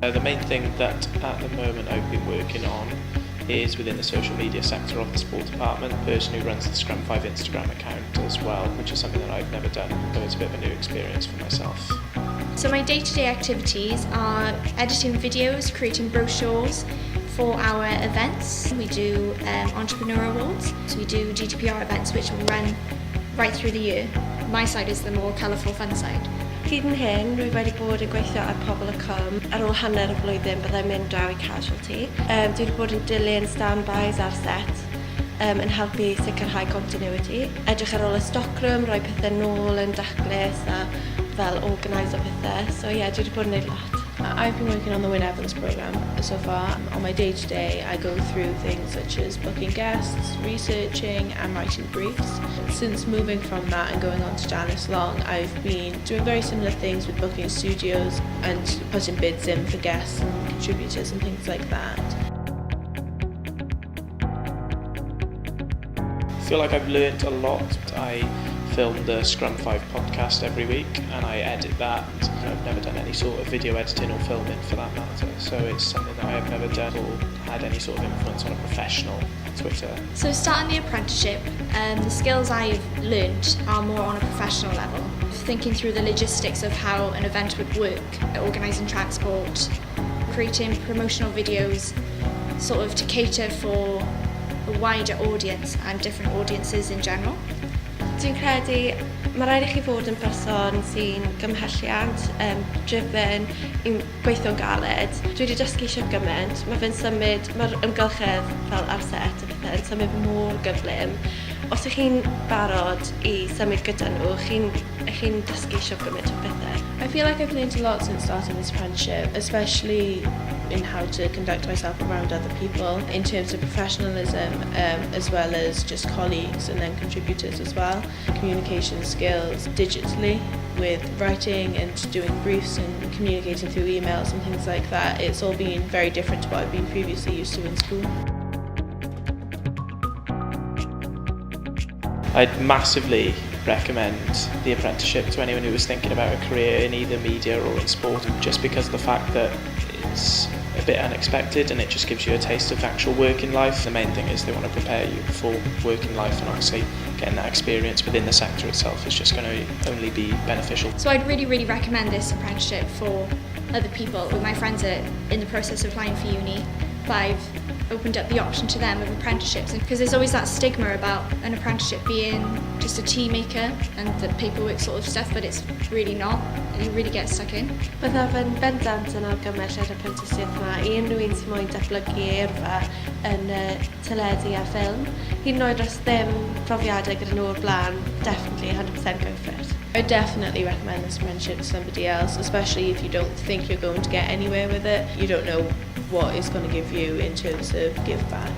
The main thing that at the moment I've been working on is within the social media sector of the sport department. The person who runs the Scrum 5 Instagram account as well, which is something that I've never done, so it's a bit of a new experience for myself. So my day-to-day activities are editing videos, creating brochures for our events. We do entrepreneur awards, so we do GDPR events which will run right through the year. My side is the more colourful fun side. Hyd yn hyn, rwy wedi bod yn gweithio ar pobl y com. Ar ôl hanner y flwyddyn byddai'n mynd draw i casualty. Dwi wedi bod yn dilyn stand-bys ar set yn helpu sicrhau continuity. Edrych ar ôl y stockroom, rhoi pethau nôl yn daclus a fel organise o pethau. So yeah, dwi wedi bod yn gwneud lot. I've been working on the Win Evans programme so far. On my day-to-day, I go through things such as booking guests, researching and writing briefs. Since moving from that and going on to Janice Long, I've been doing very similar things with booking studios and putting bids in for guests and contributors and things like that. I feel like I've learnt a lot. I film the Scrum 5 podcast every week and I edit that. I've never done any sort of video editing or filming for that matter, so it's something that I have never done or had any sort of influence on a professional Twitter. So starting the apprenticeship, the skills I've learnt are more on a professional level. Thinking through the logistics of how an event would work, organising transport, creating promotional videos, sort of to cater for a wider audience and different audiences in general. Dwi'n credu mae rhaid i chi fod yn person sy'n gymhelliant, driven, i'n gweithio'n galed. Dwi wedi dysgu eisiau gymaint. Mae fe'n symud, mae'r ymgylchedd fel ar set y pethau yn symud mor gyflym. Os ych chi'n barod i symud gyda nhw, chi'n dysgu eisiau gymaint o pethau. I feel like I've learned a lot since starting this apprenticeship, especially in how to conduct myself around other people in terms of professionalism, as well as just colleagues and then contributors as well. Communication skills digitally with writing and doing briefs and communicating through emails and things like that. It's all been very different to what I've been previously used to in school. I'd massively recommend the apprenticeship to anyone who was thinking about a career in either media or in sport, just because of the fact that it's a bit unexpected and it just gives you a taste of actual working life. The main thing is they want to prepare you for working life, and obviously getting that experience within the sector itself is just going to only be beneficial. So I'd really recommend this apprenticeship for other people. My friends are in the process of applying for uni, but I've opened up the option to them of apprenticeships, because there's always that stigma about an apprenticeship being just a tea maker and the paperwork sort of stuff, but it's really not. You really get stuck in. Bydda fe'n bendant yn argymell yr apprenticeship yma i unrhyw un sy'n moyn datblygu eirfa yn teledu a ffilm. Hyd yn oed os ddim profiadau gyda nhw o'r blaen, definitely 100% go for it. I definitely recommend this apprenticeship to somebody else, especially if you don't think you're going to get anywhere with it. You don't know what it's going to give you in terms of give back.